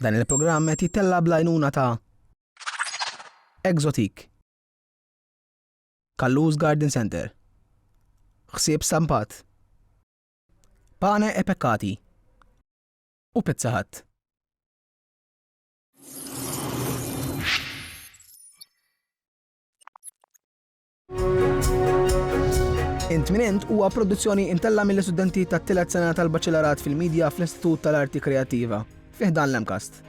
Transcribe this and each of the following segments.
Dan il-programm qed jitella bl-għajnuna ta' Exotic, Kalluż Garden Center, Ħsieb Stampat, Pane e Peccati u Pizza Hut. Int Min Int huwa produzzjoni imtella mill-istudenti tat-tielet sena tal-Baċċellarat fil-Midja fl-Istitut tal-Arti Kreattiva fih dan l-MCAST.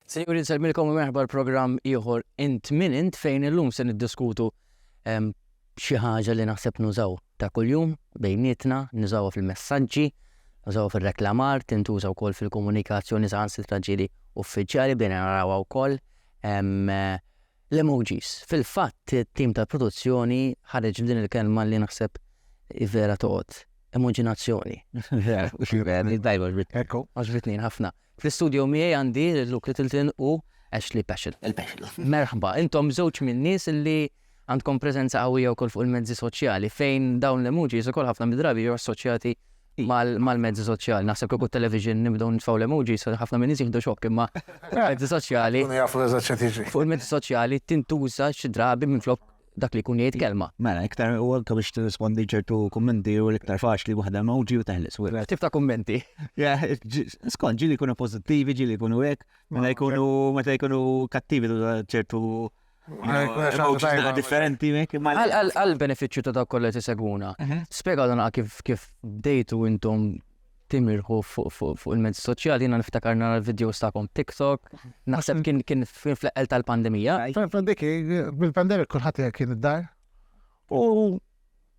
Sinjuri, nselmilkom u merħba l-programm ieħor Int Min Int fejn illum se niddiskutu xi ħaġa li naħseb nużaw ta' kuljum bejnietna, nużawha fil-messaġġi, nużawha fir-reklamar, tintuża wkoll fil-komunikazzjoni saħansitra ġieli uffiċjali bejn narawha wkoll l-emojis. Fil-fatt it-tim tal-produzzjoni ħareġ din il-kelma li naħseb vera toqgħod. Emojinazzjoni. Ekko, għaġbitni ħafna. Fl-istudio miegħi għandi Luke Littleton u Ashley Peschel. Merħba, intom żewġ minn nies li għandkom preżenza qawwija wkoll fuq il-mezzi soċjali fejn dawn l-emojis ukoll ħafna mid-drabi jew assoċjati mal-mezzi soċjali. Naħseb kieku television nibdew nitfgħu l-emojis ħafna minn nies jieħdu xokk imma mezzi soċjali. Fuq il-mezzi soċjali tintuża xi drabi minflok dak li kun jgħid kelma. Mela, iktar u għalka biex tirrispondi ċertu kummenti u l-iktar faċli waħda emoji u teħles. Tifta kummenti. Skont, ġili jkunu pozittivi, ġili jkunu hekk, meta jkunu kattivi ċertu differenti mek. Għal-benefiċċju ta' dak kollha tisegwuna. Spjegalna kif bdejtu intom timirħu fuq il-mezzi soċjali, jiena niftakar nara l-videos tagħkom TikTok, naħseb kien fl-eqel tal-pandemija. Bil-pandemija kulħadd kien id-dar u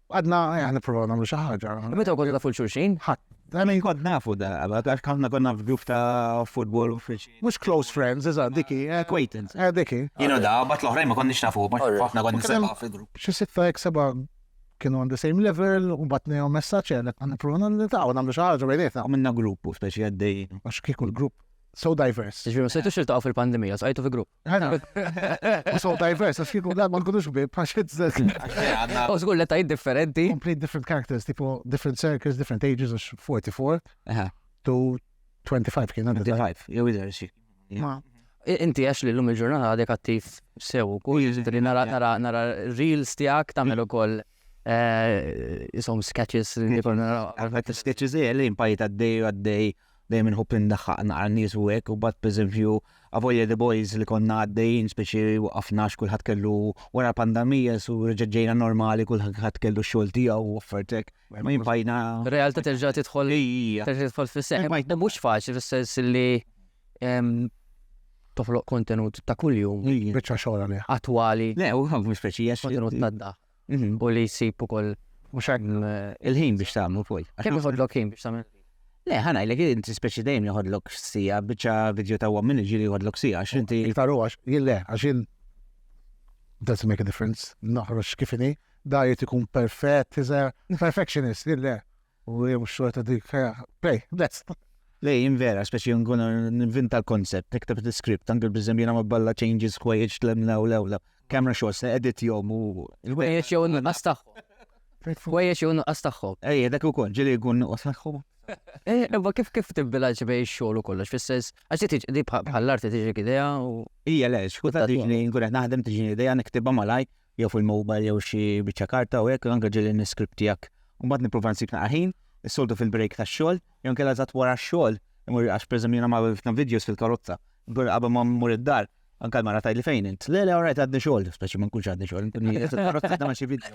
għadna nippruvaw nagħmlu xi ħaġa. Meta wkoll ta' fuq xulxin? Kont nafu da, għax konna f'grupp ta' football uffiċi. Mhux close friends, eżatt, diki. Acquaintance. Diki. Jienu da, bat l-oħrajn ma konniex nafu, ħafna konna niseba' fil-grupp. Xi sitta jekk seba' kienu on the same level u batni għom messaċ għalek għanna provana n-nitaw, għamlu xaħġa bejnietna. Għamilna gruppu, speċi għaddej. Għax kieku l-grupp so diverse. Ġviri, ma sejtu xiltaqaw fil-pandemija, sajtu fi grupp. So diverse, għax kieku għad ma nkunux bib, għax itzet. U zgur l-etajt differenti. Complete different characters, tipo different circles, different ages, għax 44 to 25 kien. 25, jew idher xi. Inti għax li l-lum il-ġurnata għadek attiv sew, kull nara reels tijak tamel ukoll jisom sketches sketches li mpajt għaddej minn hoppin daħħaq naqra nies u hekk u bat pereżempju Avoided the Boys li konna għaddejjin speċi waqafnax kulħadd kellu wara pandemija su reġġejna normali kulħadd kellu x-xogħol tiegħu u offertek. Ma jimpajna realtà terġa' tidħol fis-seħħ. Mhux faċli fis-sens li toħloq kontenut ta' kuljum. Biċċa xogħol għalih. Attwali. Le, u speċi kontenut nadda. U li jsib ukoll mhux hekk il-ħin biex tagħmlu fuq. Kemm iħoddlok ħin biex tagħmel? Le, ħana jlek inti speċi dejjem jħodlok sija biċċa video ta' 1 minute ġieli jħodlok sija għax inti. Iktar huwa le għax doesn't make a difference. Noħroġ kif inhi, da jrid ikun perfett, perfectionist, le. U hemm xorta dik play, let's. Le, vera, speċi nkun ninvinta l-koncept, tekteb il-script, anke b'eżempju jiena ma balla changes kwejjeġ lewla. Camera shots, edit jom u... Kwejjeġ jew nuqqas tagħhom. Kwejjeġ jew nuqqas tagħhom. Dak ukoll ġieli jkun nuqqas tagħhom. Imma kif tibbilanċ bej ix-xogħol u kollox, fis-sens għax tiġi bħall-art tiġi idea u. Hija le, xkuta tiġini nkun qed naħdem tiġini idea niktibha malaj jew fil-mobile jew xi biċċa karta u hekk anke ġieli n-script tiegħek. U mbagħad nipprova nsib naqra ħin, issoltu fil-break tax-xogħol, jew nkella żatt wara x-xogħol, għax pereżempju jiena ma ħafna videos fil-karozza. Qabel ma mmur id-dar, anke mara tajli fejn int. Le, orajt għadni xogħol, speċi ma nkunx għadni xogħol. Ma xi video.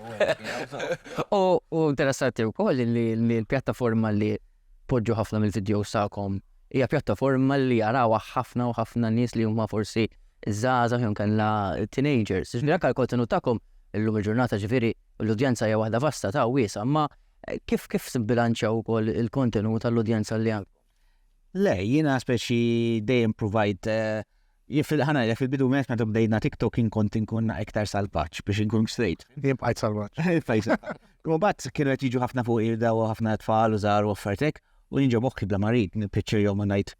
U interessanti wkoll li l-pjattaforma li poġġu ħafna mill-videos tagħkom hija pjattaforma li jarawha ħafna u ħafna nies li huma forsi żgħażagħ jew kellha teenagers. Ġifieri anke l-kontenut tagħkom illum il-ġurnata ġifieri l-udjenza hija waħda vasta ta' wiesa, ma kif tibbilanċjaw ukoll il-kontenut tal-udjenza li għandkom? Le, jiena speċi dejjem provide ħana fil-bidu meta bdejna TikTok inkont inkun iktar salvaġġ biex inkun straight. Jien bqajt salvaġġ. U bat kienu qed jiġu ħafna fuq irda u ħafna tfal u żgħar u offertek u jinġu moħħi bla marid nippiċċer jew ma ngħid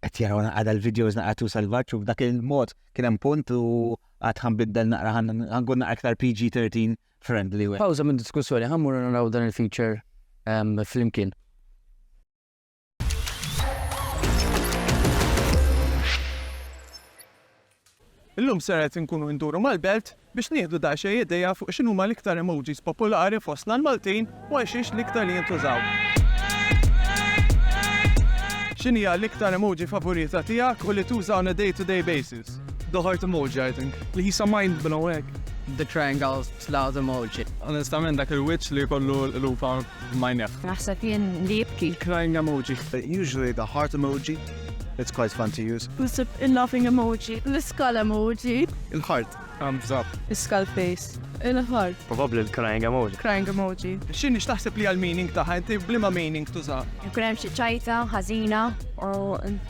qed jaraw għada l-videos naqgħatu salvaġġ u f'dak il-mod kien hemm punt u għad ħanbiddel naqra ħankun naqra aktar PG-13 friendly. Pawża minn diskussjoni, ħammur naraw dan il-feature fl-imkien. Illum seret nkunu nduru mal-belt biex nieħdu daqsxejn idea fuq x'inhuma l-iktar emojis popolari fostna l-Maltin u għaxiex l-iktar li jintużaw. X'inhi l-iktar emoji favorita tiegħek u li tuża on a day-to-day basis? The heart emoji, I think. Li jisa mind b'nawek. The triangle slough emoji. Onestament dak il-witch li kollu l-lupa majnef. Naħseb jien li jibki. Crying emoji. Usually the heart emoji. It's quite fun to use. Usib il-laughing emoji. The-skull emoji. Il-heart. Thumbs up. The-skull face. Il-heart. Probably l-crying emoji. Crying emoji. X'inhi x'taħseb li għal-meaning taħħa inti bliema meaning tuża? Jkun hemm xi ċajta, ħażina u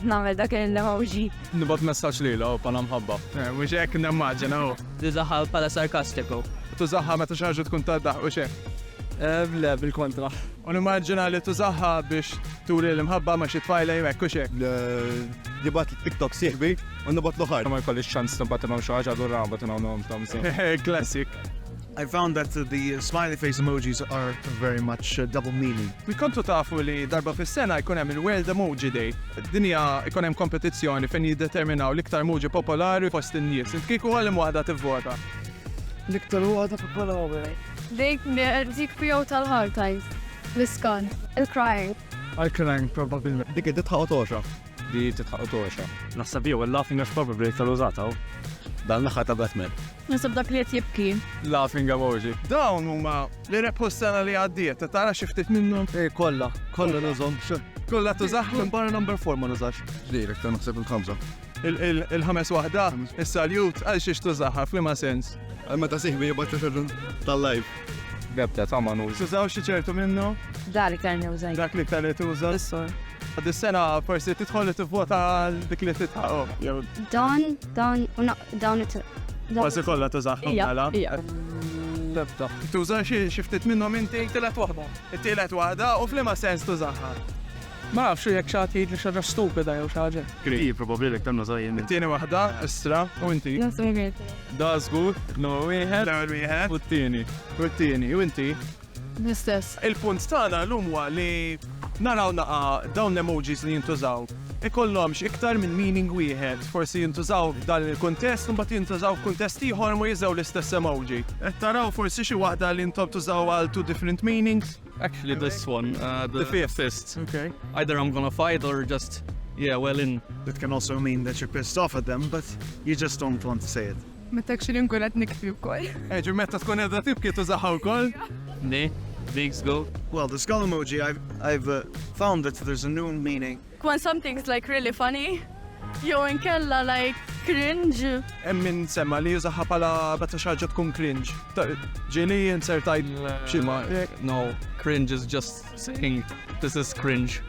nagħmel dak l-emoji. Nibgħat messaġġ lilha u bħala mħabba. Mhux hekk nimmaġina hu. Diżaħħal bħala sarkastiku. Tużaħħa meta xi ħaġa tkun taddaħ u xejn. Le, bil-kontra. U nimmaġina li tużaħħa biex turi l-mħabba ma xi tfajla jmek u xejn. Jibat TikTok sieħbi u nibatlu heart. Ma jkollix ċans nibgħat imam xi ħaġa dura nibgħat imam tamsi. Classic. I found that the smiley face emojis are very much double meaning. Mi kontu tafu li darba fis-sena jkun hemm il-World Emoji Day. Dinja jkun hemm kompetizzjoni fejn jiddeterminaw l-iktar emoji popolari fost in-nies. Int kieku għallim waħda tivvota. L-iktar waħda popolari. Dik fijow tal-heart times. The-skull. Il-crying. Al-crying probabbilment. Dik titħaq toxa. Di titħaq toxa. Naħseb jew il-laughing is probably tal-użata. Dan l-aħħar ta' Batman. Nasib dak li qed jibki. Laughing emoji. Dawn huma li rebħu s-sena li għaddiet, tara xi ftit minnhom. Kolla nużhom. Kollha tużaħħom. Barra number 4 ma nużax. Direk ta' naħseb il-5. Il-ħames waħda, is-saljut għal xiex tużaħħa f'liema sens. Meta siħbi jibgħat xi tal-live. Gebta ta' manu. Tużaw xi ċertu minnu? Dak li kien użaj. Dak li ktar li tuża. Is-sor. Għad is-sena forsi tidħol li tivvota dik li titħaq. Dawn Forsi kollha tużaħħom bħala. Gebta. Tuża xi ftit minnhom inti tielet waħda. It-tielet waħda u f'liema sens tużaħħa. Ma nafx jekk xagħti li xaġa stupida jew xi ħaġa. Kri, probably l-iktar nużajjen. It-tieni waħda, istra, u inti. Da żgur, no wieħed, l-ewwel wieħed, u t-tieni. U t-tieni, u inti. L-istess. Il-punt tagħna llum huwa li naraw naqa' dawn l-emojis li jintużaw. Ikollhomx iktar minn meaning wieħed, forsi jintużaw dan il-kuntest u mbagħad jintużaw f'kuntest ieħor ma jiżgħu l-istess emoji. Qed taraw forsi xi waħda li intom tużaw għal two different meanings. Actually, this one, the fifth. Okay. Either I'm gonna fight or just, well in. That can also mean that you're pissed off at them, but you just don't want to say it. Mettek xi nkun qed nikfi wkoll. Ġu meta tkun qiegħda tibki tużaħħa wkoll? Ne, bigs go. Well, the skull emoji, I've found that there's a new meaning. When something's like really funny, jew inkella like cringe. Hemm min semma li jużaħħa bħala meta xi ħaġa tkun cringe. Ġieli insertajt xi ma. No, cringe is just saying this is cringe.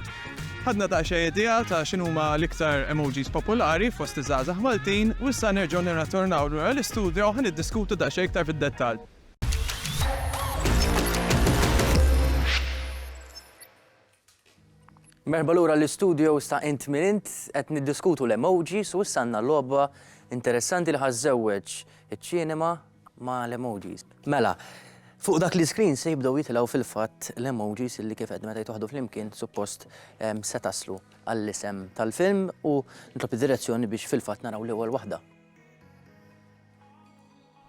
Ħadna daqsxejn idea ta' x'inhuma l-iktar emojis popolari fost iż-żgħażagħ Maltin u issa nerġgħu nirratornaw lura l-istudju u niddiskutu daqsxejn iktar fid-dettall. Merħba lura l-istudio sta' Int Min Int qed niddiskutu l-emojis u issa għandna logħba interessanti li ħażżewweġ iċ-ċinema ma' l-emojis. Mela, fuq dak l-iskrin se jibdew jitilgħu fil-fatt l-emojis illi kif qed meta jtoħdu flimkien suppost se taslu għall-isem tal-film u nitlob id-direzzjoni biex fil-fatt naraw l-ewwel waħda.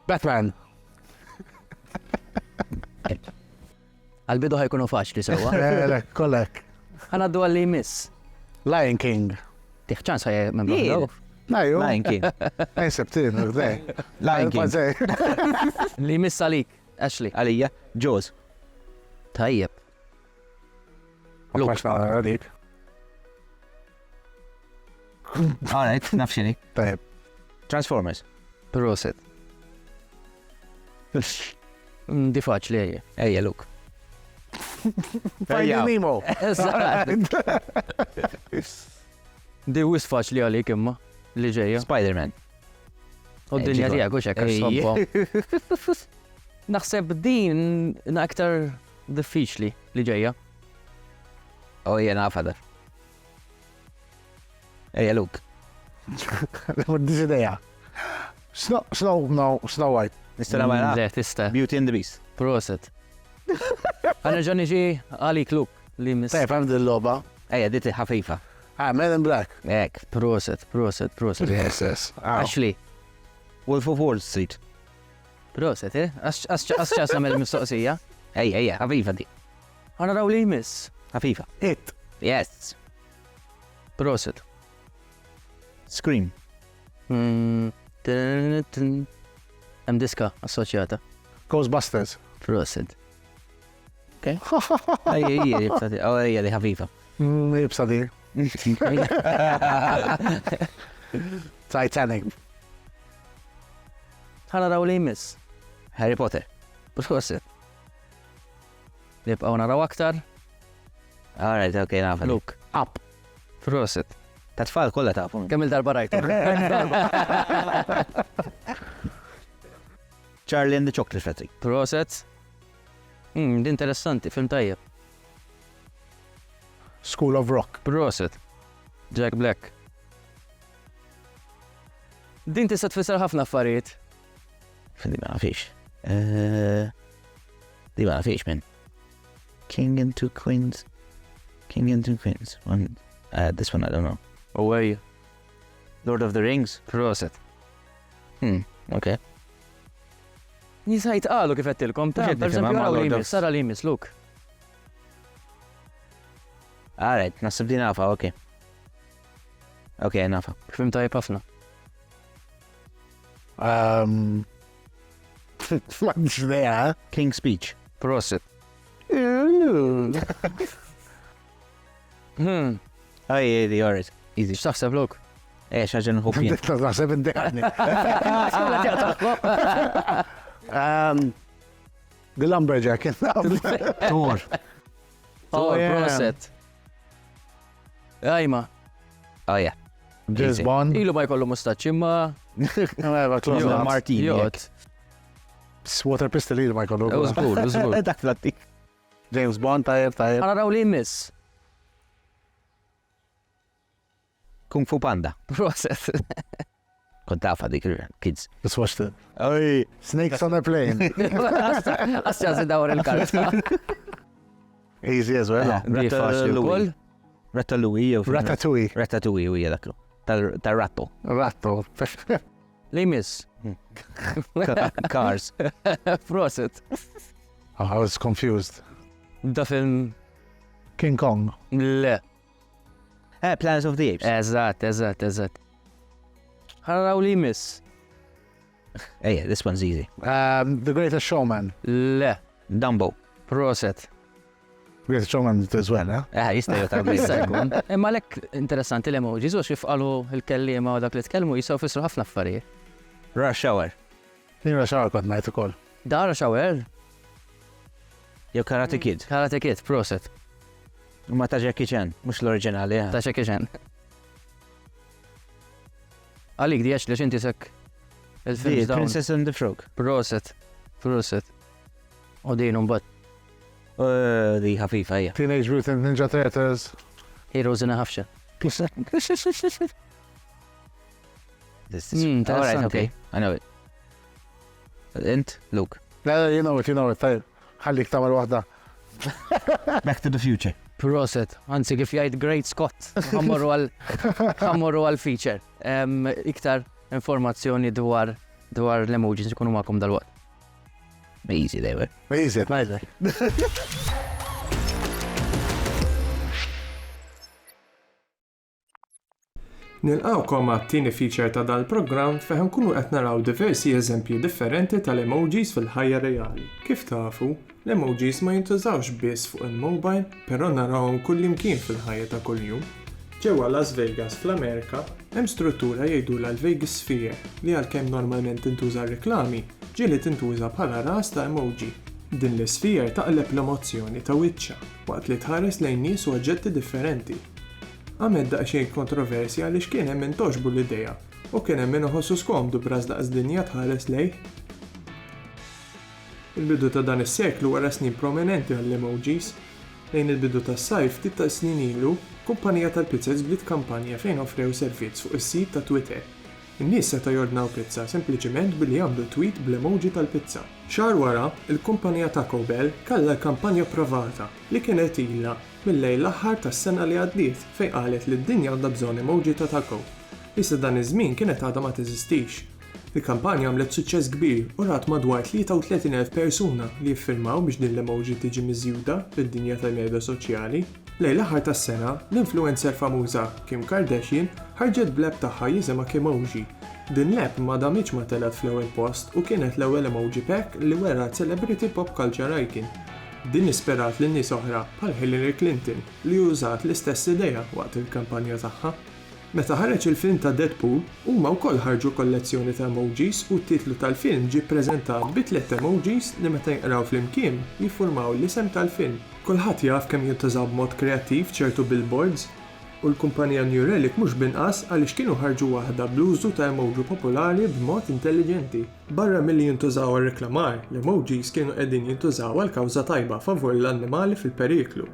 Batman. Għal-bidu ħajkunu faċli sewwa. Kollek. Ħanaddu għalli jmiss. Lion King. Tiħċans ħaj membru. Najju. Lion King. Ej, septin, għdej. Lion King. Li jmiss għalik, Ashley. Għalija, Jaws. Tajjeb. Luke. Għadik. Alright, nafxini. Tajjeb. Transformers. Proset. Di faċli ejja. Ejja, Luke. Finding Nemo. Di wis faċli għalik imma li ġejja. Spider-Man. U d-dinja tiegħek u xekk għax Naħseb din aktar diffiċli li ġejja. Jena għafadar. Ejja, Luke. M'għandix idea. Snow White. Nista' nagħmilha. Le, tista'. Beauty and the Beast. Proset. Għana ġani ġi għalik Luke li mis. Tajf, għam dil-loba. Ejja, diti ħafifa. Men in Black. Ek. Proset. Yes. Ashley. Wolf of Wall Street. Proset, Għasċas namel mistoqsija. Ejja, ħafifa di. Għana raw li mis. Ħafifa. It. Yes. Proset. Scream. Hemm diska assoċjata. Ghostbusters. Proset. Ejja, di ħafifa. Jibsa di. Titanic. Għana raw li mis. Harry Potter. Proset. Nibqaw naraw aktar. Alright, okay, nafa. Luke. Up. Proset. Ta' tfal kolla tafu. Kemm il-darba rajtu. Charlie and the Chocolate Factory. Proset. Di interessanti, film tajjeb. School of Rock. Proset. Jack Black. Din tista' tfisser ħafna affarijiet. Di ma nafix. Di ma nafix, man. King and Two Queens. This one I don't know. Away. Lord of the Rings. Proset. Okay. Nisajt għalu kif għettilkom ta' Mux per nifhem, esempio ma' għaw Lord li of- mis, sara li mis, Luke. Alright, nasib di nafa, okay. Okay, nafa. Film tajjeb ħafna. M'għandix idea. King's Speech. Proset. Di alright. Easy. X'taħseb Luke? Xaġan hopin. Naħseb indekani. The Lumberjack. Thor. Proset. Ajma. Yeah. James Bond. Ilu ma jkollu mustaċ imma. Close enough. Martini. Jot. Water Pistol ma jkollu. Użgur. Dak flattik. James Bond, tajjeb. Għana raw li mis. Kung Fu Panda. Proset. Kont tafa dik kids. Let's watch it. Snakes on a plane. Għasċa dawar il-karta. Easy as well. Di faċli wkoll. Ratatouille. Ratatouille. Ratatouille, hija daklu. Tar-ratto. Ratto. Li mis. Cars. Proset. I was confused. Da film. King Kong. Le. Planet of the Apes. Eżatt. Għana raw li mis. This one's easy. The Greatest Showman. Le. Dumbo. Proset. Greatest Showman as well, eh? Jista' jota Issa jkun. Imma lek interessanti l-emojis u xifqalu il-kellima u dak li tkellmu jisaw fissru ħafna affarijiet. Rush Hour. Nira xawar kont najt ukoll. Dara xawer. Jew Karate Kid. Karate Kid, proset. Ma ta' Jackie Chan, mux l-oriġinali. Ta' xekkeġen. Għalik di li xinti sekk il-film dawn. Princess and the Frog. Proset. U din un-bat. Di ħafifa, hija. Teenage Mutant Ninja Turtles. Heroes in a Half Shell. This is Interessanti. alright, okay. I know it. Int, Luke. You know it, tajb. Ħallik tamar wahda. Back to the Future. Proset. Anzi kif jgħid Great Scott. Ħammorru għal-feature. Iktar informazzjoni dwar l-emojis ikunu ma'kom dal-waqt. Easy, they were. Easy, najda. Nilqawkom għat-tieni feature ta' dal-programm fejn nkunu qed naraw diversi eżempji differenti tal-emojis fil-ħajja reali. Kif tafu, l-emojis ma jintużawx biss fuq il-mobile, però narawhom kullimkien fil-ħajja ta' kuljum. Ġewwa Las Vegas fl-Amerika, hemm struttura jgħidula l-Vegas Sphere li għalkemm normalment tintuża reklami, ġieli tintuża bħala ras ta' emoji. Din l-isfir taqleb l-emozzjoni ta' wiċċa waqt li tħares lejn nies u oġġetti differenti. Għamed daqsxejn kontroversja għaliex kien hemm min toġbu l-idea u kien hemm min iħossu skomdu b'rażdaq dinja tħares lejh. Il-bidu ta' dan is-seklu wara snin prominenti għall-emojis, lejn il-bidu tas-sajf ftit ta' snin ilu, kumpanija tal-pizzas bdiet kampanja fejn offrew servizz fuq is-sit ta' Twitter. In-nies seta' jordnaw pizza sempliċement billi jagħmlu tweet bl-emoji tal-pizza. Xahar wara, il-kumpanija Taco Bell kellha kampanja provata li kienet ilha mill-lejl l-aħħar tas-sena li għaddiet fejn qalet li d-dinja għandha bżonn emoji ta' taco. Issa dan iż-żmien kienet għadha ma teżistix. Il-kampanja għamlet suċċess kbir u rat madwar 33,000 persuna li jiffirmaw biex din l-emoji tiġi miżjuda fid-dinja tal-medja soċjali. Lejn l-aħħar tas-sena, l-influencer famuża Kim Kardashian ħarġet bl-app tagħha jisimha Emoji. Din l-app ma damitx ma telat fl-ewwel post u kienet l-ewwel emoji pack li werat celebrity pop culture icon. Din isperat lin nies oħra bħal Hillary Clinton li użat l-istess idea waqt il-kampanja tagħha. Meta ħareġ il-film ta' Deadpool, huma wkoll ħarġu kollezzjoni ta' emojis u t-titlu tal-film ġie ppreżentat bi 3 emojis li meta jinqraw flimkien jiffurmaw l-isem tal-film. Kulħadd jaf kemm jintużaw b'mod kreattiv ċertu billboards u l-kumpanija New Relic mhux binqas għaliex kienu ħarġu waħda bl-użu ta' emoji popolari b'mod intelligenti. Barra milli jintużaw għar-reklamar, l-emojis kienu qegħdin jintużaw għal kawża tajba favur l-annimali fil-periklu.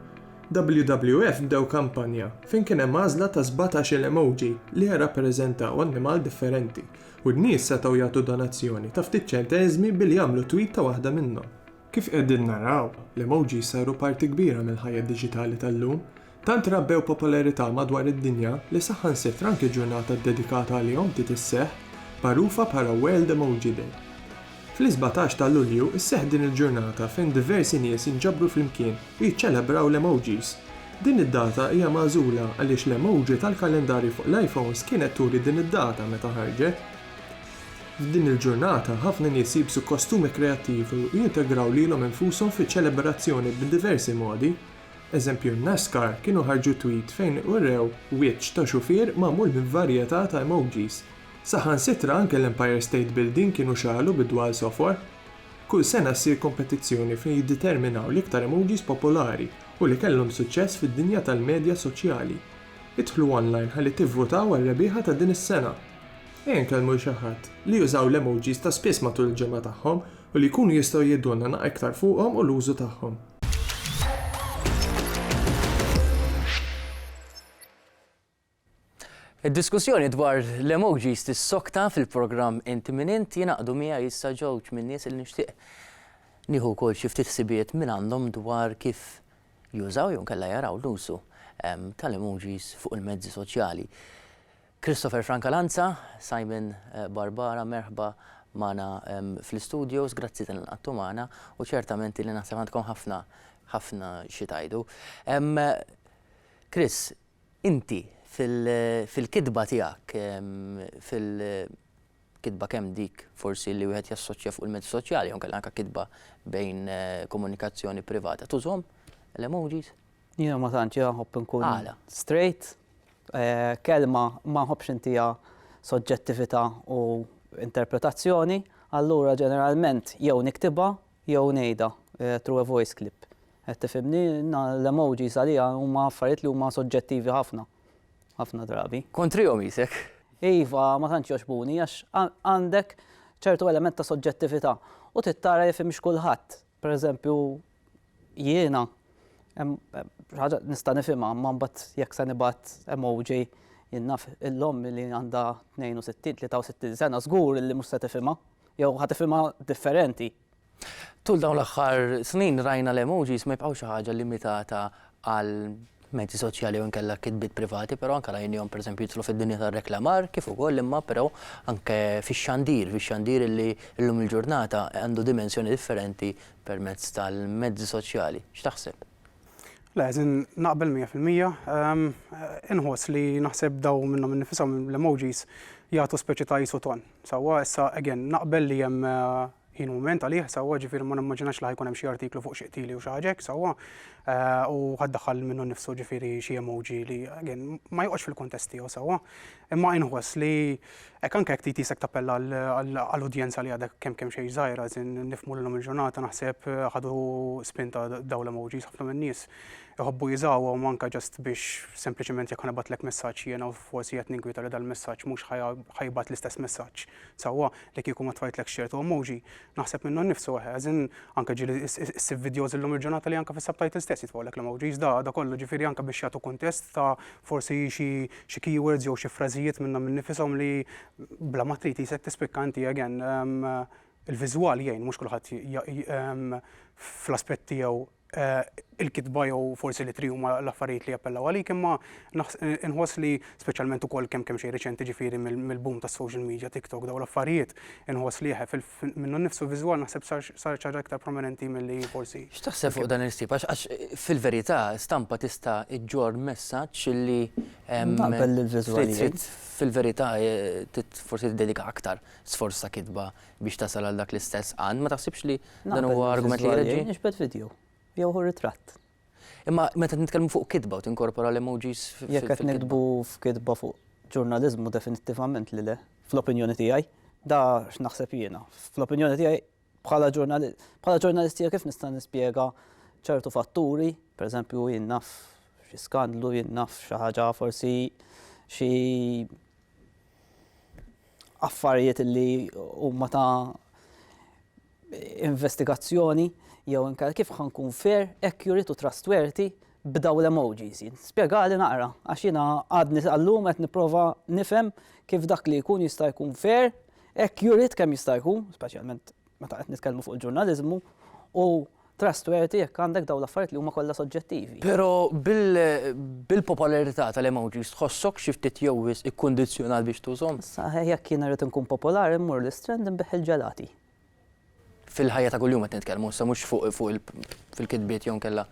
WWF bdew kampanja fejn kien hemm għażla ta' 17 emoji li jirrappreżentaw annimal differenti u n-nies setgħu jagħtu donazzjoni ta' ftit ċenteżmi billi jagħmlu tweet ta' waħda minnhom. Kif qegħdin naraw, l-emoji saru parti kbira mill-ħajja diġitali tal-lum, tant rabbew popolarità madwar id-dinja li saħansitra anke ġurnata dedikata għalihom titisseħħ magħrufa bħala World Emoji Day. Fl-17 ta' Lulju isseħħ din il-ġurnata fejn diversi nies jinġabru flimkien u jiċċelebraw l-emojis. Din id-data hija magħżula għaliex l-emoji tal-kalendarji fuq l-iPhones kienet turi din id-data meta ħarġet. F'din il-ġurnata ħafna nies jibsu kostumi kreattivi u jintegraw lilhom infushom fiċ-ċelebrazzjoni b'diversi modi. Eżempju NASCAR kienu ħarġu tweet fejn urrew wiċċ ta' xufier magħmul minn varjetà ta' emojis. Saħansitra anke l-Empire State Building kienu xalu bid-dwal software. Kull sena ssir kompetizzjoni fejn jiddeterminaw l-iktar emojis popolari u li kellhom suċċess fid-dinja tal-medja soċjali. Idħlu online ħalli tivvutaw għar-rebbieħa ta' din is-sena. Nkellmu xi ħadd li jużaw l-emojis ta' spiss matul il-ġimgħa tagħhom u li jkunu jistgħu jidduna iktar fuqhom u l-użu tagħhom. Id-diskussjoni dwar l-emojis tissokta fil-programm Int Min Int jingħaqdu miegħi issa ġewġ minn nies li nixtieq nieħu wkoll xi ftit ħsibiet minn għandhom dwar kif jużaw jew kellha jaraw l-użu tal-emojis fuq il-mezzi soċjali. Christopher Francalanza, Simon Barbara, merħba magħna fl-studios, grazzi tal-inqattu magħna u ċertament li naħseb għandkom ħafna xi tgħidu. Chris, inti fil-kidba tiegħek, fil-kidba kemm dik forsi li wieħed jassoċja fuq il-mezzi soċjali jew kellha anke kidba bejn komunikazzjoni privata. Tużhom l-emojis? Jiena ma tantx nħobb inkun straight, kelma ma nħobbx intija soġġettività u interpretazzjoni, allura ġeneralment jew niktibha jew ngħidha through a voice clip. Qed tifhimni l-emojis għalija huma affarijiet li huma soġġettivi ħafna drabi. Kontrihom jisek? Iva, ma tantx jogħġbuni għax għandek ċertu element ta' soġġettività u tittara jifhimx kulħadd. Pereżempju, jiena ħaġa nista' nifhimha, ma mbagħad jekk se nibgħat emoji jinnaf l-omm li għandha 62-63 sena żgur li mhux se tifhimha jew ħad tifhimha differenti. Tul dawn l-aħħar snin rajna l-emojis ma jibqgħu xi ħaġa limitata għal mezzi soċjali u nkella kitbiet privati, però anke rajnihom pereżempju jidħlu fid-dinja tar-reklamar kif ukoll imma però anke fix-xandir li llum il-ġurnata għandu dimensjoni differenti permezz tal-mezzi soċjali. X'taħseb? Eżin naqbel 100%. Inħoss li naħseb daw minnhom innifishom l-emojis jagħtu speċi ta' jisu ton. Sewwa issa again naqbel li hemm jien mument għalih sewwa ġifieri ma nimmaġinax li ħajkun hemm xi artiklu fuq xi qtili u xi ħaġa hekk sewwa u ħaddaħħal minnu nnifsu ġifieri xi emoji li again ma joqgħodx fil-kuntest tiegħu sewwa. Imma inħoss li hekk anke jekk tisek tappella għall-udjenza li għadha kemm xejn żgħira nifhmu lhom il-ġurnata naħseb ħadu spinta dawn l-emojis ħafna min-nies jħobbu jiżawhom anke ġast biex sempliċement jekk ħanabatlek messaġġ jiena u forsi qed ninkwita li dal-messaġġ mhux ħajbad l-istess messaġġ sewwa li kieku ma tfajtlek xertu emoji naħseb minnu nnifsu għażin anke ġieli issib videos illum il-ġurnata li anke fis-subtitle stess jitfgħulek l-emojis da kollu ġifieri anke biex jagħtu kuntest ta' forsi xi keywords jew xi frażijiet minnhom innifishom li bla ma trid isek tispikka inti again il-viżwal jgħin mhux kulħadd fl-aspett tiegħu il-kitba jew forsi li tri huma l-affarijiet li jappellaw għalik imma inħoss li speċjalment ukoll kemm xejn riċenti ġifieri mill-boom tas-social media TikTok daw l-affarijiet inħoss li minnu nnifsu viżwal naħseb sar ċaġa aktar prominenti milli forsi. X'taħseb fuq dan il-istip għax fil-verità stampa tista' iġġor messaġġ li fil-verità forsi tiddedika aktar sforz ta' kitba biex tasal għal dak l-istess għan ma taħsibx li dan huwa argument li jerġi'? Nixbed video. Jew ritratt. Imma meta nitkellmu fuq kitba u tinkorpora l-emojis jekk qed nikdbu f'kitba fuq ġurnaliżmu definittivament li le, fl-opinjoni tiegħi. Da x'naħseb jiena. Fl-opinjoni tiegħi bħala ġurnalistija kif nista' nispjega ċertu fatturi, pereżempju jien naf xi skandlu, jien naf xi ħaġa forsi xi affarijiet li huma ta' investigazzjoni jew inkella kif ħankun fair, accurate u trustworthy b'daw l-emojis. Spjegali naqra għax jiena għadni għallum qed nipprova nifhem kif dak li jkun jista' jkun fair, accurate kemm jista' jkun, speċjalment meta qed nitkellmu fuq il-ġurnaliżmu, u trustworthy jekk għandek dawn l-affarijiet li huma kollha soġġettivi. Però bil-popolarità tal-emojis tħossok xi ftit jowwis ikkundizzjonat biex tużhom? Jekk jien irid inkun popolari mmur l-istrend inbeħ il-ġelati. Fil-ħajja ta' kuljum qed nitkellmu, sa mhux fuq fil-kitbiet jew nkella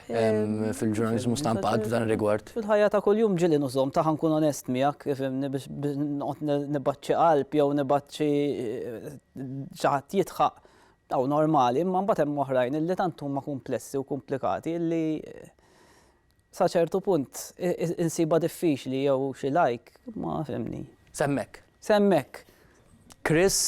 fil-ġurnaliżmu stampat f'dan ir-rigward. Fil-ħajja ta' kuljum ġieli nużhom ta' ħankun onest miegħek ifhimni biex noqgħod nibaċċi qalb jew nibaċċi xi ħadd jitħaq daw normali, imma mbagħad hemm oħrajn illi tant huma komplessi u komplikati illi sa ċertu punt insiba diffiċli jew xi like ma fhimni. Semmek. Chris,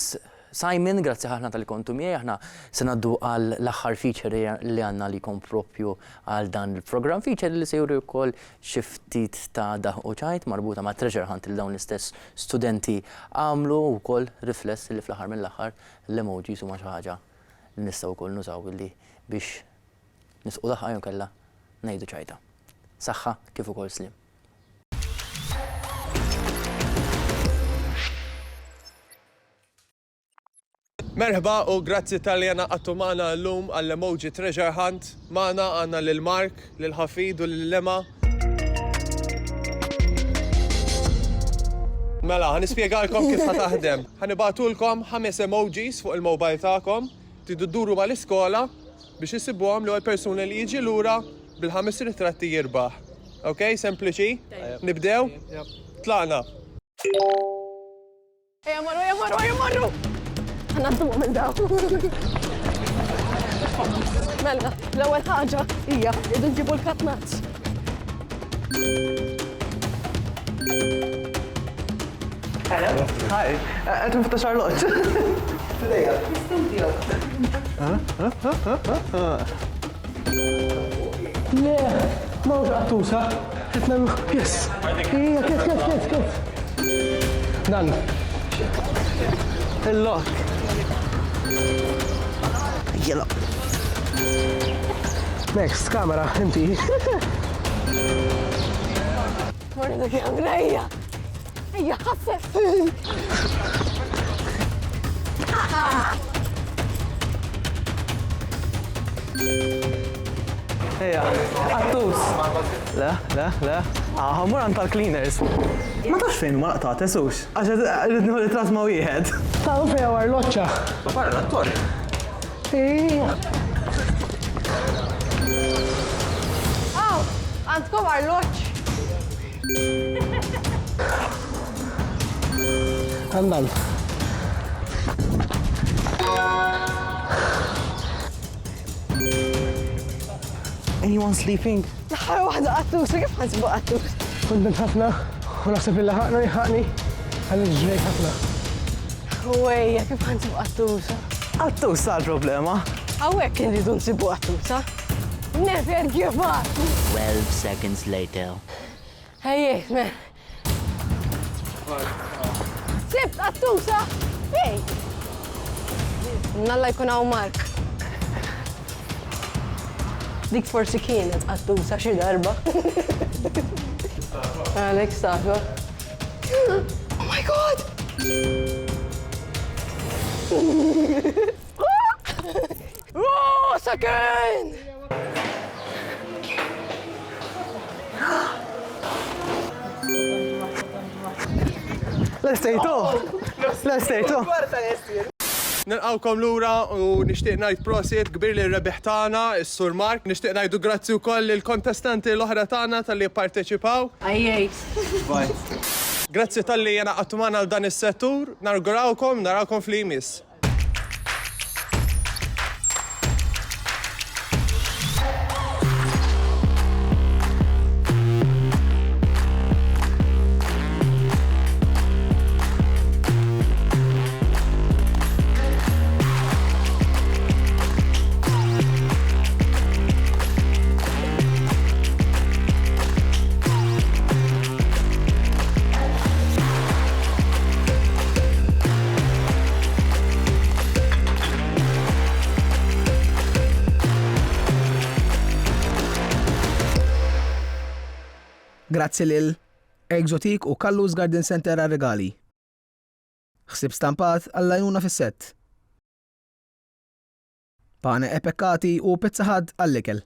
Simon, grazzi ħafna tal-li kontu miegħi, aħna se ngħaddu għal l-aħħar feature li għandna li jkun proprju għal dan il-programm, feature li se juri wkoll xi ftit ta' daħ u ċajt marbuta ma' treasure hunt li dawn l-istess studenti għamlu wkoll rifless li fl-aħħar mill-aħħar l-emojis huma xi ħaġa li nistgħu wkoll nużaw illi biex nisqu daħħa jew kellha ngħidu ċajta. Saħħa kif ukoll slim. Merħba u grazzi tal-li għana għattu maħna l-lum għall-emoji treasure hunt. Maħna għanna l-Mark, l-Ħafid u l-Lema. Mela, ħanispiegalkom kif ħataħdem. Ħanibatulkom 5 emojis fuq il-mobile ta'kom. Tidu d-duru mal-iskola biex jisibuħam li għal persuna li jiġi l-ura bil-5 ritratti jirbaħ. Ok, sempliċi? Nibdew? Tlaqna. Jammarru! Għanaddu minn daw. Mela, l-ewwel ħaġa hija idu nġibu l-katnaċ. Hello. Hi. Qed nfittex arloġġ. Fidejja. Le, ma għattusa. Qed nagħmlu yes. Hija kif. Dan. Il-lock. Yellow. Next, camera, inti. Morning, dak Andrea. Ejja, ħaffef. Ejja, għattus. Le. Ħamur għan tal-cleaners. Ma tax fejn ma laqta, tesux. Għaxa rridnu li trasma wieħed. Taw fejn għar loċċa. Barra l-attor. Għandkom għar loċ. Għandan. Anyone sleeping? Naħar waħda qattusa, kif ħansibu qattus? Kont ħafna, u naħseb il-laħaqna jħaqni, għalli ġrejt ħafna. Wejja, kif ħansibu qattusa? Qattusa l-problema. Għawek kien ridu nsibu qattusa. Never give up. 12 seconds later. Ejjek, man. Sibt qattusa? Ej! Nalla jkun hawn Mark. Dik forsi kienet qattusa xi darba. Alex tafa. Oh my God! Oh, sakin! L-estejtu! Nilqawkom lura u nixtieq ngħid prosit kbir li rebeħ tagħna is-Sur Mark. Nixtieq ngħidu grazzi wkoll lill-kontestanti l-oħra tagħna tal-li pparteċipaw. Grazzi tal-li jenaqgħu magħna għal dan is-settur. Narawkom fl-imis. Grazzi lil Exotic u Kallus Garden Center għal-regali. Ħsib stampat għall-għajnuna fis-set. Pane epekkati u pizza ħadd għall-ikel.